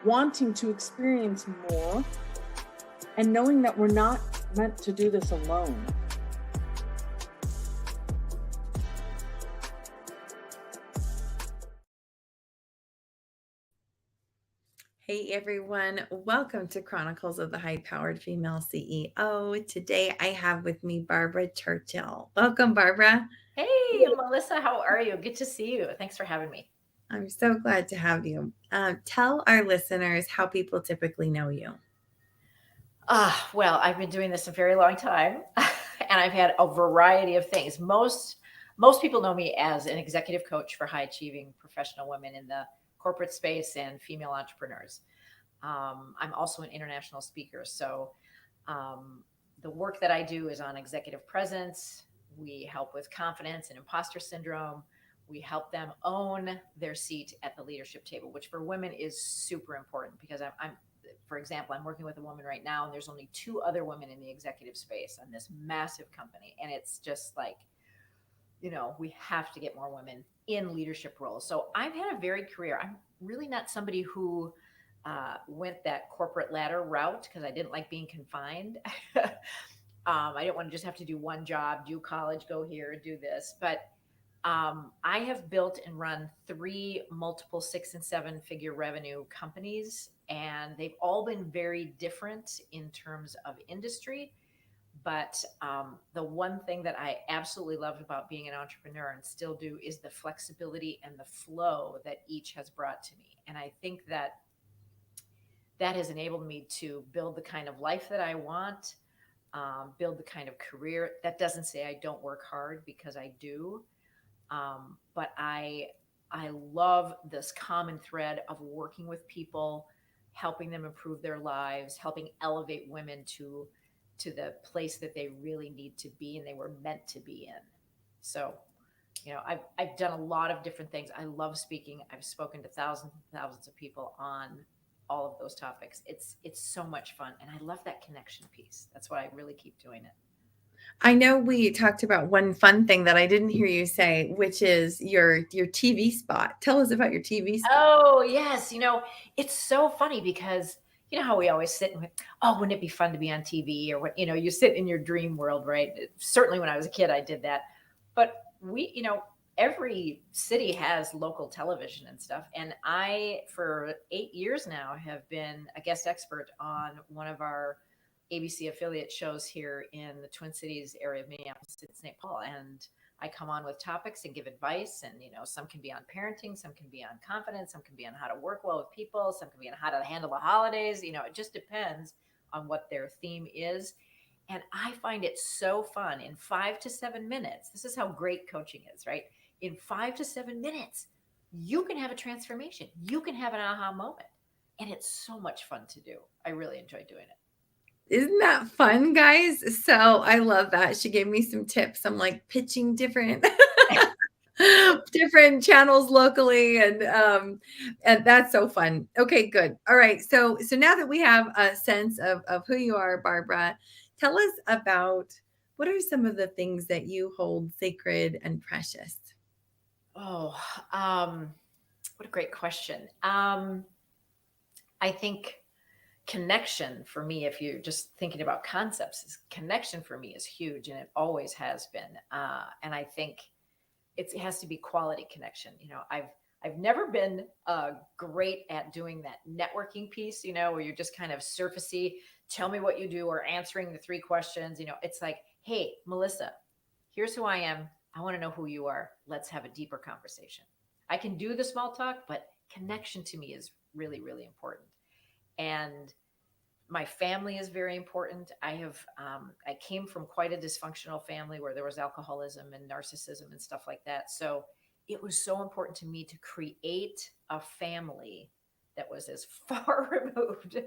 wanting to experience more, and knowing that we're not meant to do this alone. Hey everyone, welcome to Chronicles of the High-Powered Female CEO. Today I have with me Barbara Churchill. Welcome, Barbara. Hey, Melissa, how are you? Good to see you. Thanks for having me. I'm so glad to have you. Tell our listeners how people typically know you. Well, I've been doing this a very long time, and I've had a variety of things. Most people know me as an executive coach for high achieving professional women in the corporate space and female entrepreneurs. I'm also an international speaker, so the work that I do is on executive presence. We help with confidence and imposter syndrome. We help them own their seat at the leadership table, which for women is super important because I'm for example, I'm working with a woman right now, and there's only 2 other women in the executive space on this massive company. And it's just like, we have to get more women in leadership roles. So I've had a varied career. I'm really not somebody who went that corporate ladder route because I didn't like being confined. I didn't want to just have to do one job, do college, go here, do this. But I have built and run 3 multiple 6 and 7 figure revenue companies, and they've all been very different in terms of industry. But the one thing that I absolutely loved about being an entrepreneur and still do is the flexibility and the flow that each has brought to me. And I think that has enabled me to build the kind of life that I want, build the kind of career. That doesn't say I don't work hard, because I do. But I love this common thread of working with people, helping them improve their lives, helping elevate women to the place that they really need to be and they were meant to be in. So, I've done a lot of different things. I love speaking. I've spoken to thousands and thousands of people on all of those topics. It's so much fun, and I love that connection piece. That's why I really keep doing it. I know we talked about one fun thing that I didn't hear you say, which is your TV spot. Tell us about your TV spot. Oh, yes. It's so funny because how we always sit and, oh, wouldn't it be fun to be on TV, or what, you sit in your dream world, right? Certainly when I was a kid, I did that. But every city has local television and stuff. And I, for 8 years now, have been a guest expert on one of our ABC affiliate shows here in the Twin Cities area of Minneapolis and St. Paul. And I come on with topics and give advice. And, some can be on parenting, some can be on confidence, some can be on how to work well with people, some can be on how to handle the holidays. It just depends on what their theme is. And I find it so fun in 5 to 7 minutes. This is how great coaching is, right? In 5 to 7 minutes, you can have a transformation. You can have an aha moment. And it's so much fun to do. I really enjoy doing it. Isn't that fun, guys? So I love that. She gave me some tips. I'm like pitching different different channels locally, and that's so fun. Okay, good. All right. So now that we have a sense of who you are, Barbara, tell us about what are some of the things that you hold sacred and precious? Oh, what a great question. I think connection for me, if you're just thinking about concepts, is connection for me is huge, and it always has been. And I think it has to be quality connection. I've never been great at doing that networking piece, where you're just kind of surfacey, tell me what you do, or answering the 3 questions. It's like, hey, Melissa, here's who I am. I want to know who you are. Let's have a deeper conversation. I can do the small talk, but connection to me is really, really important. And my family is very important. I came from quite a dysfunctional family where there was alcoholism and narcissism and stuff like that. So it was so important to me to create a family that was as far removed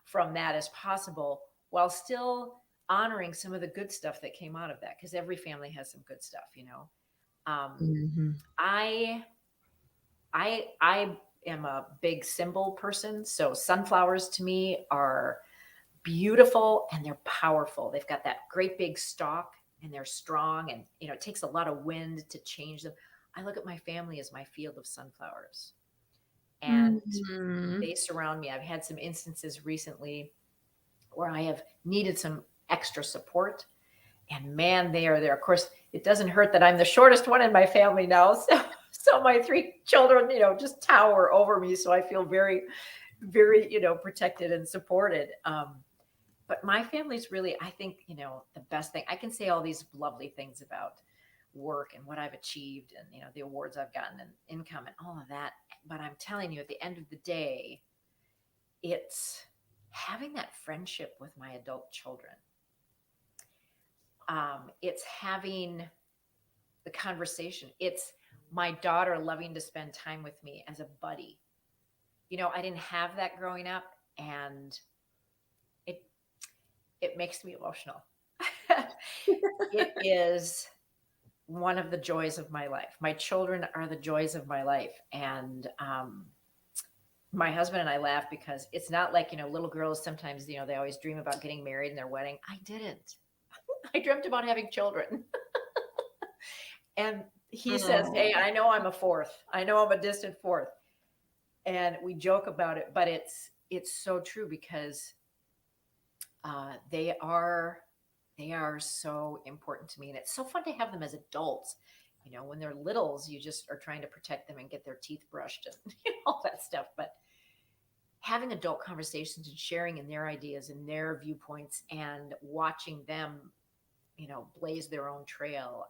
from that as possible, while still honoring some of the good stuff that came out of that, because every family has some good stuff. Mm-hmm. I am a big symbol person, so sunflowers to me are beautiful and they're powerful. They've got that great big stalk and they're strong, and it takes a lot of wind to change them. I look at my family as my field of sunflowers. and Mhm. they surround me. I've had some instances recently where I have needed some extra support, and man, they are there. Of course, it doesn't hurt that I'm the shortest one in my family now. So my three children, just tower over me. So I feel very, very, protected and supported. But my family's really, I think, the best thing. I can say all these lovely things about work and what I've achieved and, the awards I've gotten and income and all of that. But I'm telling you, at the end of the day, it's having that friendship with my adult children. It's having the conversation. It's my daughter loving to spend time with me as a buddy. I didn't have that growing up, and it makes me emotional. It is one of the joys of my life. My children are the joys of my life, and my husband and I laugh because it's not like little girls sometimes they always dream about getting married and their wedding. I didn't. I dreamt about having children. And he says, "Hey, I know I'm a fourth. I know I'm a distant fourth." And we joke about it, but it's so true because they are so important to me, and it's so fun to have them as adults. When they're littles, you just are trying to protect them and get their teeth brushed and all that stuff. But having adult conversations and sharing in their ideas and their viewpoints and watching them blaze their own trail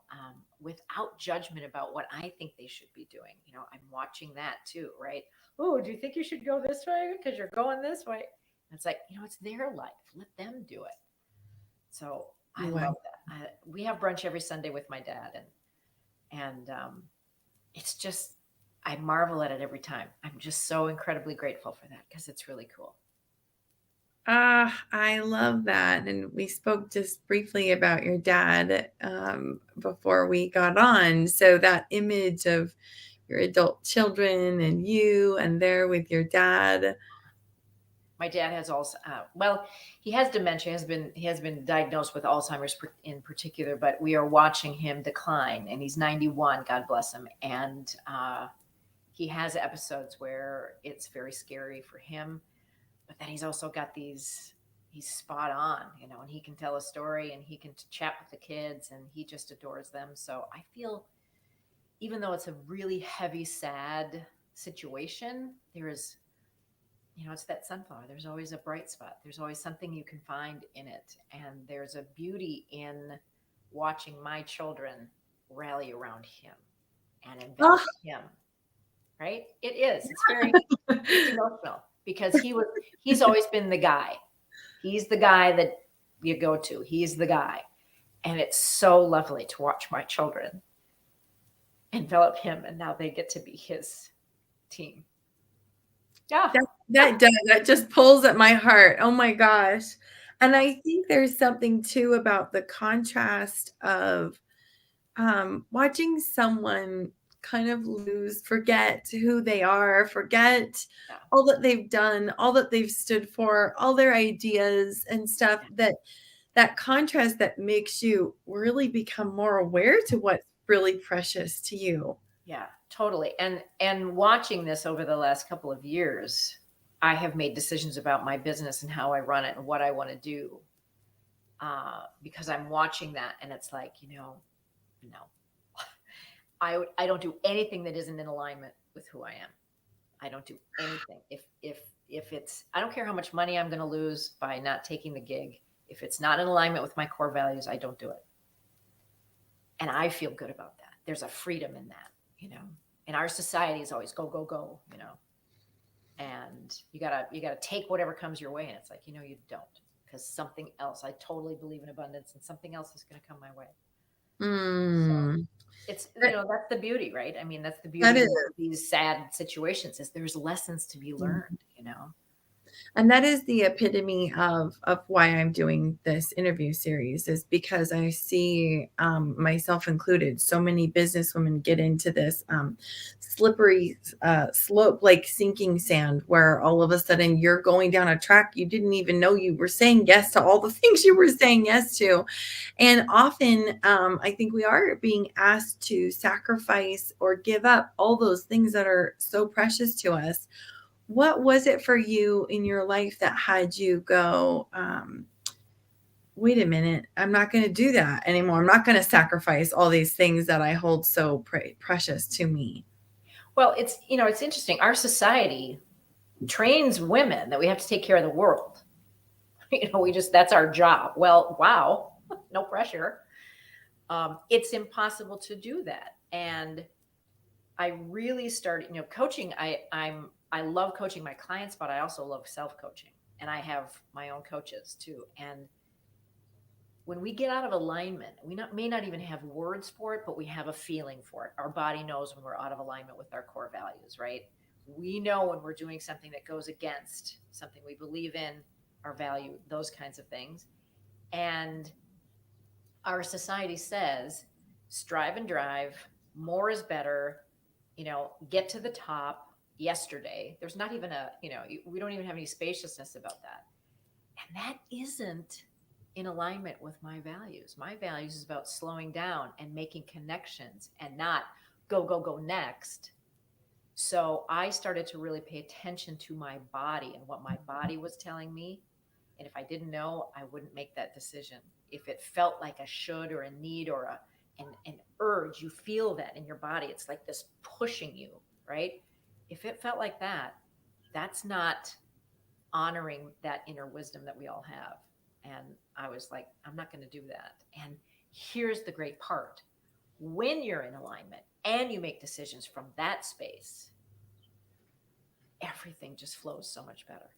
without judgment about what I think they should be doing. I'm watching that too, right? Oh, do you think you should go this way because you're going this way? And it's like, it's their life. Let them do it. So I love that. We have brunch every Sunday with my dad, and it's just, I marvel at it every time. I'm just so incredibly grateful for that because it's really cool. I love that. And we spoke just briefly about your dad before we got on. So that image of your adult children and you and there with your dad. My dad has also, well, he has dementia. He has been diagnosed with Alzheimer's in particular, but we are watching him decline, and he's 91. God bless him. And he has episodes where it's very scary for him. But then he's also got he's spot on, and he can tell a story and he can chat with the kids and he just adores them. So I feel, even though it's a really heavy, sad situation, there is, it's that sunflower. There's always a bright spot. There's always something you can find in it. And there's a beauty in watching my children rally around him and envelop him. Right? It is. It's very it's emotional. Because he's always been the guy. He's the guy that you go to. He's the guy. And it's so lovely to watch my children envelop him, and now they get to be his team. Yeah. That just pulls at my heart. Oh my gosh. And I think there's something too about the contrast of watching someone kind of forget who they are, forget all that they've done, all that they've stood for, all their ideas and stuff, that contrast that makes you really become more aware to what's really precious to you. Yeah, totally. And watching this over the last couple of years, I have made decisions about my business and how I run it and what I want to do. Because I'm watching that, and it's like, no. I don't do anything that isn't in alignment with who I am. I don't do anything. If it's, I don't care how much money I'm going to lose by not taking the gig. If it's not in alignment with my core values, I don't do it. And I feel good about that. There's a freedom in that, And our society is always go, go, go, And you gotta take whatever comes your way. And it's like, you don't, because something else. I totally believe in abundance, and something else is going to come my way. So it's, that's the beauty, right? I mean, that's the beauty of these sad situations, is there's lessons to be learned, And that is the epitome of why I'm doing this interview series, is because I see, myself included, so many businesswomen get into this slippery slope, like sinking sand, where all of a sudden you're going down a track you didn't even know you were saying yes to all the things you were saying yes to. And often, I think we are being asked to sacrifice or give up all those things that are so precious to us. What was it for you in your life that had you go, wait a minute, I'm not going to do that anymore. I'm not going to sacrifice all these things that I hold so precious to me. Well, it's interesting. Our society trains women that we have to take care of the world. That's our job. Well, wow, no pressure. It's impossible to do that. And I really started, coaching. I love coaching my clients, but I also love self-coaching. And I have my own coaches too. And when we get out of alignment, we may not even have words for it, but we have a feeling for it. Our body knows when we're out of alignment with our core values, right? We know when we're doing something that goes against something we believe in, our value, those kinds of things. And our society says, strive and drive, more is better, get to the top yesterday. There's not even we don't even have any spaciousness about that. And that isn't in alignment with my values. My values is about slowing down and making connections and not go next. So I started to really pay attention to my body and what my body was telling me. And if I didn't know, I wouldn't make that decision. If it felt like a should or a need or an urge, you feel that in your body. It's like this pushing you, right? If it felt like that, that's not honoring that inner wisdom that we all have. And I was like, I'm not going to do that. And here's the great part. When you're in alignment and you make decisions from that space, everything just flows so much better.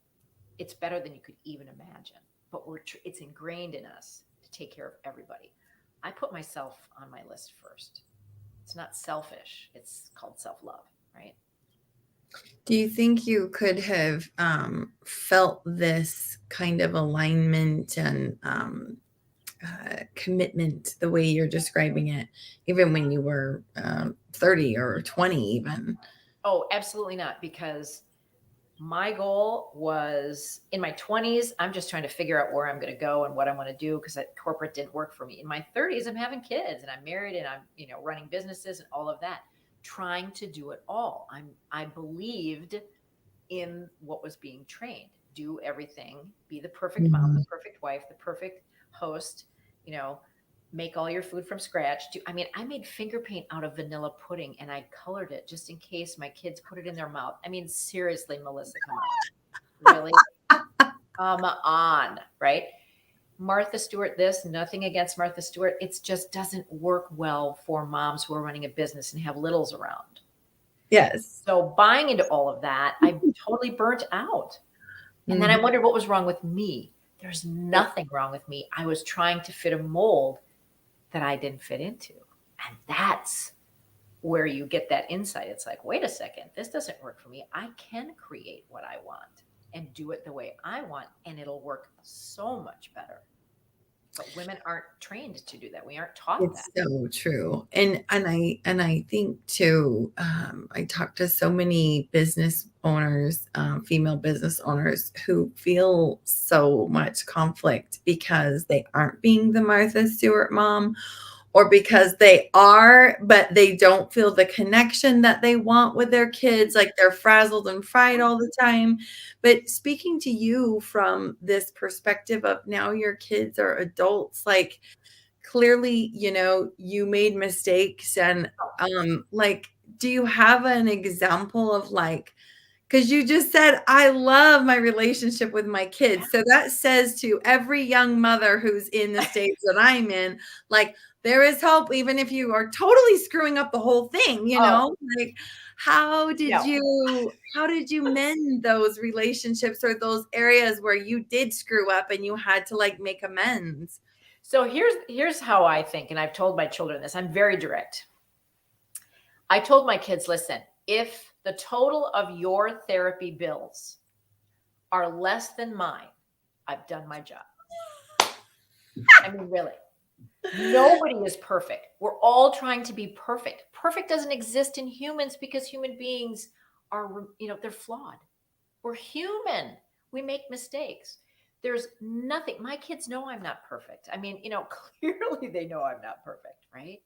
It's better than you could even imagine. But it's ingrained in us to take care of everybody. I put myself on my list first. It's not selfish. It's called self-love, right? Do you think you could have felt this kind of alignment and commitment the way you're describing it, even when you were 30 or 20 even? Oh, absolutely not. Because my goal was in my 20s, I'm just trying to figure out where I'm going to go and what I want to do because corporate didn't work for me. In my 30s, I'm having kids and I'm married and I'm, running businesses and all of that, trying to do it all. I believed in what was being trained. Do everything, be the perfect mom, the perfect wife, the perfect host, make all your food from scratch. I made finger paint out of vanilla pudding and I colored it just in case my kids put it in their mouth. Seriously, Melissa, come on. Really? Come on, right? Martha Stewart, nothing against Martha Stewart. It just doesn't work well for moms who are running a business and have littles around. Yes. So buying into all of that, I totally burnt out. And then I wondered what was wrong with me. There's nothing wrong with me. I was trying to fit a mold that I didn't fit into. And that's where you get that insight. It's like, wait a second, this doesn't work for me. I can create what I want and do it the way I want, and it'll work so much better. But women aren't trained to do that. We aren't taught that. It's so true. And I think too, I talk to so many business owners, female business owners who feel so much conflict because they aren't being the Martha Stewart mom, or because they are, but they don't feel the connection that they want with their kids. Like they're frazzled and fried all the time. But speaking to you from this perspective of now your kids are adults, like clearly, you made mistakes and do you have an example of because you just said, I love my relationship with my kids. So that says to every young mother who's in the stage that I'm in, there is hope, even if you are totally screwing up the whole thing, how did you mend those relationships or those areas where you did screw up and you had to make amends? So here's how I think, and I've told my children this. I'm very direct. I told my kids, listen, if the total of your therapy bills are less than mine, I've done my job. I mean, really. Nobody is perfect. We're all trying to be perfect. Perfect doesn't exist in humans because human beings are, they're flawed. We're human. We make mistakes. There's nothing. My kids know I'm not perfect. I mean, clearly they know I'm not perfect, right?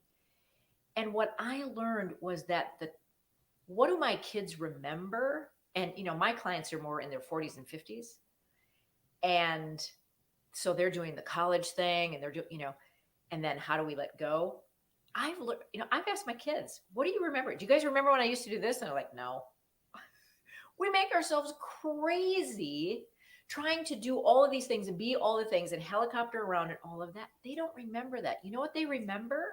And what I learned was that what do my kids remember? And, my clients are more in their 40s and 50s. And so they're doing the college thing and they're doing, and then how do we let go? I've learned, I've asked my kids, what do you remember? Do you guys remember when I used to do this? And they're like, no. We make ourselves crazy trying to do all of these things and be all the things and helicopter around and all of that. They don't remember that. You know what they remember?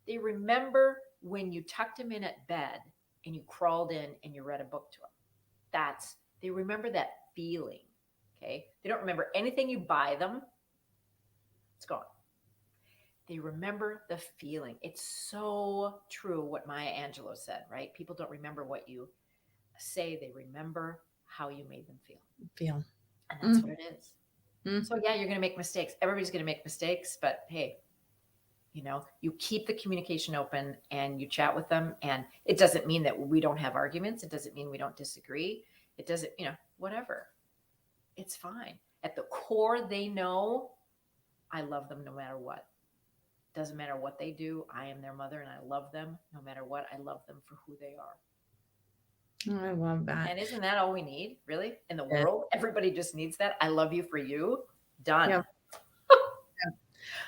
They remember when you tucked them in at bed and you crawled in and you read a book to them. They remember that feeling. Okay. They don't remember anything you buy them. It's gone. They remember the feeling. It's so true what Maya Angelou said, right? People don't remember what you say, they remember how you made them feel. And that's what it is. So yeah, you're going to make mistakes. Everybody's going to make mistakes, but hey, you keep the communication open and you chat with them. And it doesn't mean that we don't have arguments. It doesn't mean we don't disagree. It doesn't, whatever. It's fine. At the core, they know I love them no matter what. Doesn't matter what they do. I am their mother and I love them no matter what. I love them for who they are. Oh, I love that. And isn't that all we need, really, in the world? Everybody just needs that. I love you for you. Done. Yeah.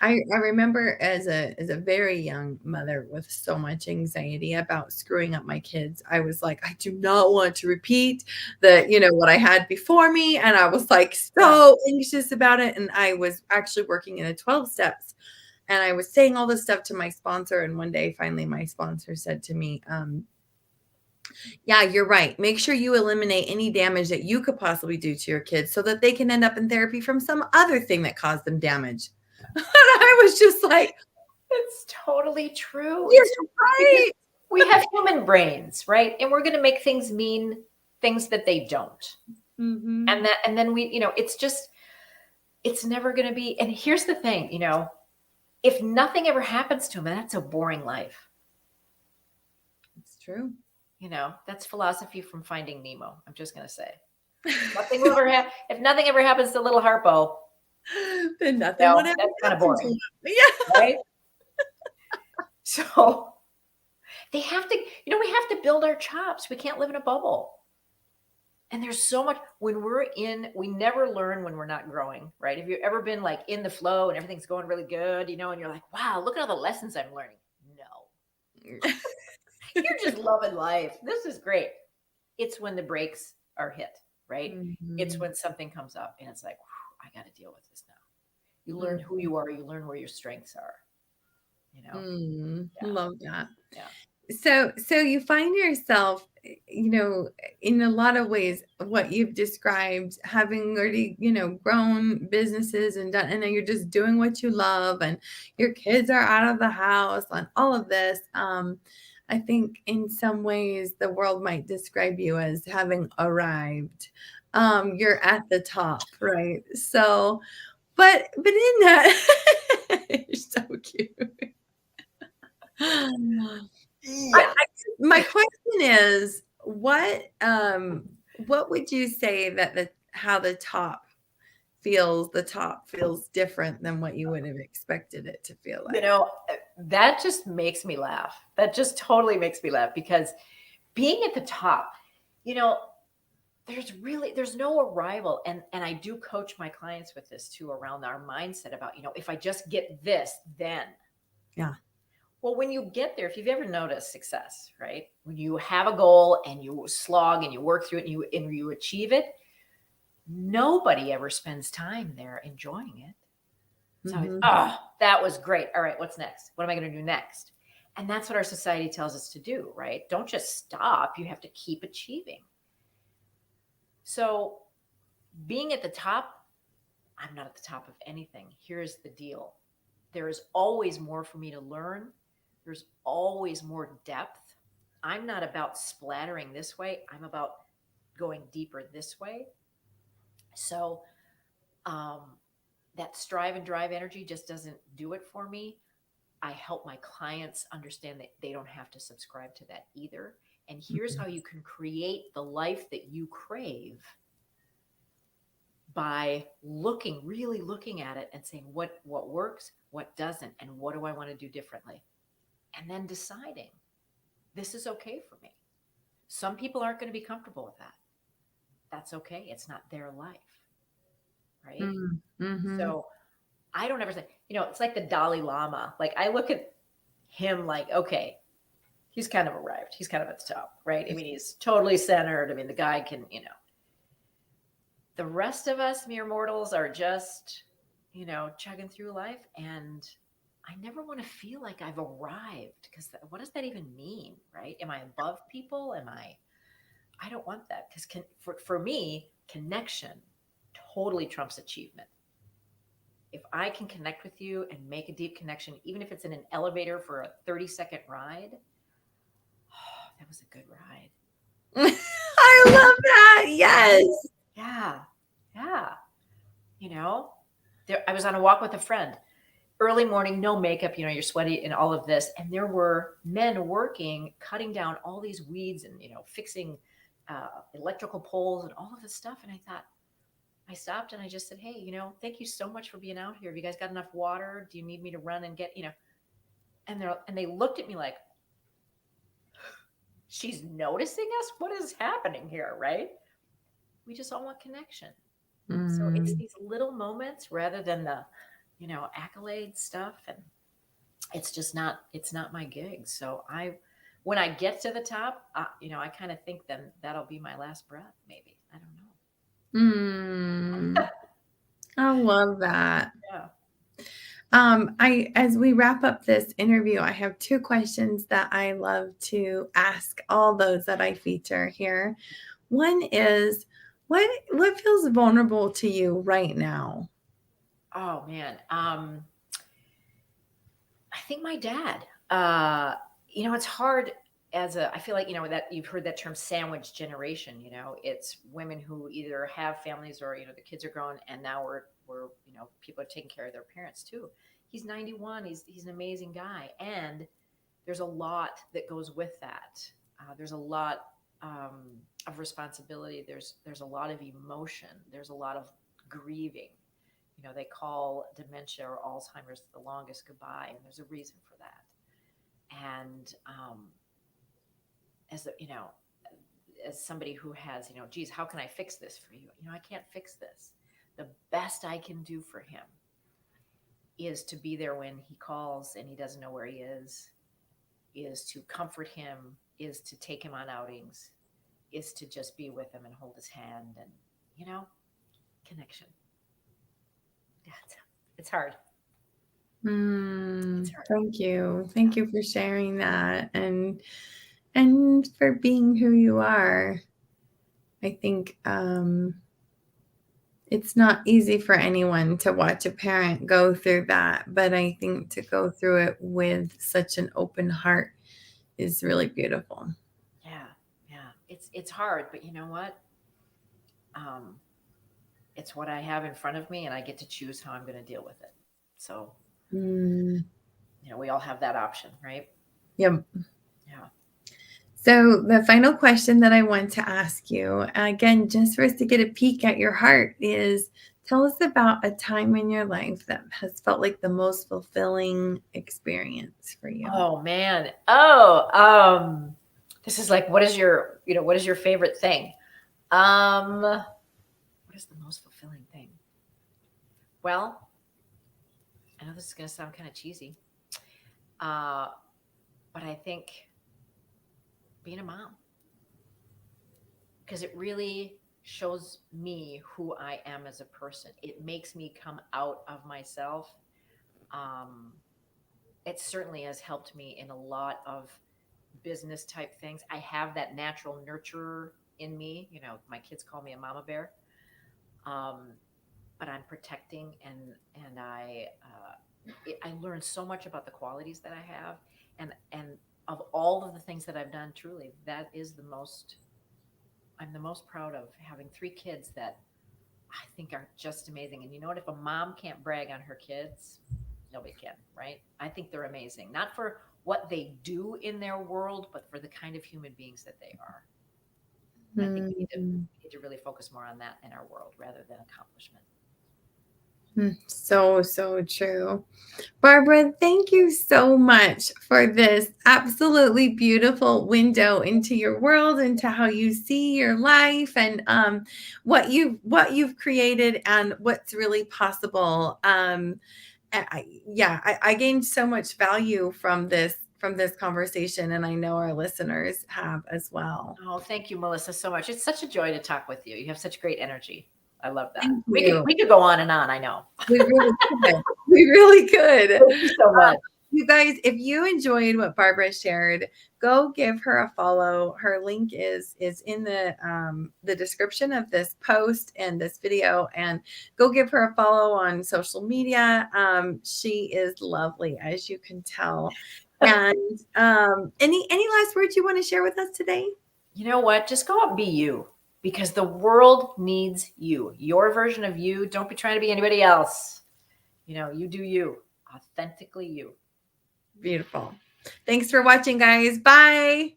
I remember as a very young mother with so much anxiety about screwing up my kids, I was like, I do not want to repeat what I had before me. And I was like so anxious about it. And I was actually working in a 12 steps and I was saying all this stuff to my sponsor. And one day, finally, my sponsor said to me, yeah, you're right. Make sure you eliminate any damage that you could possibly do to your kids so that they can end up in therapy from some other thing that caused them damage. And I was just like, it's totally true. You're right. We have human brains, right? And we're going to make things mean things that they don't. Mm-hmm. And then we, it's never going to be. And here's the thing, if nothing ever happens to them, that's a boring life. It's true. That's philosophy from Finding Nemo. I'm just going to say. If nothing ever happens to little Harpo, then nothing would ever that's kind of happen to boring. him. Yeah. Right? So they have to, we have to build our chops. We can't live in a bubble. And there's so much we never learn when we're not growing, right? Have you ever been like in the flow and everything's going really good, and you're like, wow, look at all the lessons I'm learning. No. You're just loving life. This is great. It's when the brakes are hit, right? Mm-hmm. It's when something comes up and it's like, I got to deal with this now. You learn who you are. You learn where your strengths are. Love that. Yeah. So you find yourself, in a lot of ways, what you've described, having already, grown businesses and done, and then you're just doing what you love and your kids are out of the house and all of this. I think in some ways the world might describe you as having arrived. You're at the top, right? So, but in that, you're so cute. Yeah. My question is, what would you say that how the top feels different than what you would have expected it to feel like? That just makes me laugh. That just totally makes me laugh because being at the top, there's no arrival. And I do coach my clients with this too, around our mindset about, if I just get this, then. Yeah. Well, when you get there, if you've ever noticed success, right? When you have a goal and you slog and you work through it and you achieve it, nobody ever spends time there enjoying it. So, that was great. All right, what's next? What am I going to do next? And that's what our society tells us to do, right? Don't just stop. You have to keep achieving. So being at the top, I'm not at the top of anything. Here's the deal. There is always more for me to learn. There's always more depth. I'm not about splattering this way. I'm about going deeper this way. So that strive and drive energy just doesn't do it for me. I help my clients understand that they don't have to subscribe to that either. And here's how you can create the life that you crave by really looking at it and saying what works, what doesn't, and what do I want to do differently? And then deciding this is okay for me. Some people aren't going to be comfortable with that. That's okay. It's not their life. Right. Mm-hmm. So I don't ever say, it's like the Dalai Lama. Like I look at him like, okay, he's kind of arrived. He's kind of at the top, right? I mean, he's totally centered. I mean, the guy can, the rest of us mere mortals are just, chugging through life. And I never want to feel like I've arrived, because what does that even mean, right? Am I above people? I don't want that, because for me, connection totally trumps achievement. If I can connect with you and make a deep connection, even if it's in an elevator for a 30-second ride, that was a good ride. I love that. Yes. Yeah. I was on a walk with a friend, early morning, no makeup, you're sweaty and all of this. And there were men working, cutting down all these weeds and, fixing electrical poles and all of this stuff. And I stopped and I just said, hey, thank you so much for being out here. Have you guys got enough water? Do you need me to run and get, and they looked at me like, she's noticing us? What is happening here? Right? We just all want connection. So it's these little moments rather than the, accolade stuff. And it's not my gig. So when I get to the top, I kind of think then that'll be my last breath. Maybe, I don't know. I love that. Yeah. As we wrap up this interview, I have 2 questions that I love to ask all those that I feature here. One is, what feels vulnerable to you right now? Oh man. I think my dad, it's hard I feel like, that you've heard that term sandwich generation, it's women who either have families or, the kids are grown and now we're, people are taking care of their parents too. He's 91. He's an amazing guy. And there's a lot that goes with that. There's a lot of responsibility. There's a lot of emotion. There's a lot of grieving. They call dementia or Alzheimer's the longest goodbye, and there's a reason for that. And as somebody who has, geez, how can I fix this for you? I can't fix this. The best I can do for him is to be there when he calls and he doesn't know where he is to comfort him, is to take him on outings, is to just be with him and hold his hand and, connection. Yeah, it's hard. Thank you. Thank you for sharing that and for being who you are. I think it's not easy for anyone to watch a parent go through that, but I think to go through it with such an open heart is really beautiful. Yeah. It's hard, but you know what? It's what I have in front of me, and I get to choose how I'm going to deal with it. So, we all have that option, right? Yep. Yeah. So the final question that I want to ask you, again, just for us to get a peek at your heart, is tell us about a time in your life that has felt like the most fulfilling experience for you. Oh man. This is like, what is your favorite thing? What is the most fulfilling thing? Well, I know this is going to sound kind of cheesy. But I think being a mom, because it really shows me who I am as a person. It makes me come out of myself. It certainly has helped me in a lot of business type things. I have that natural nurturer in me. My kids call me a mama bear. But I'm protecting and I learned so much about the qualities that I have, and of all of the things that I've done, truly, that is I'm the most proud of, having 3 kids that I think are just amazing. And you know what? If a mom can't brag on her kids, nobody can, right? I think they're amazing, not for what they do in their world, but for the kind of human beings that they are. And I think we need to really focus more on that in our world rather than accomplishment. So, so true. Barbara, thank you so much for this absolutely beautiful window into your world, into how you see your life, and what you've created and what's really possible. I gained so much value from this conversation, and I know our listeners have as well. Oh, thank you, Melissa, so much. It's such a joy to talk with you. You have such great energy. I love that. Thank We you. could go on and on. I know. We really could. We really could. Thank you so much. You guys, if you enjoyed what Barbara shared, go give her a follow. Her link is in the description of this post and this video, and go give her a follow on social media. She is lovely, as you can tell. And any last words you want to share with us today? You know what? Just go out and be you, because the world needs you. Your version of you. Don't be trying to be anybody else. You know, you do you, authentically you. Beautiful. Thanks for watching, guys. Bye.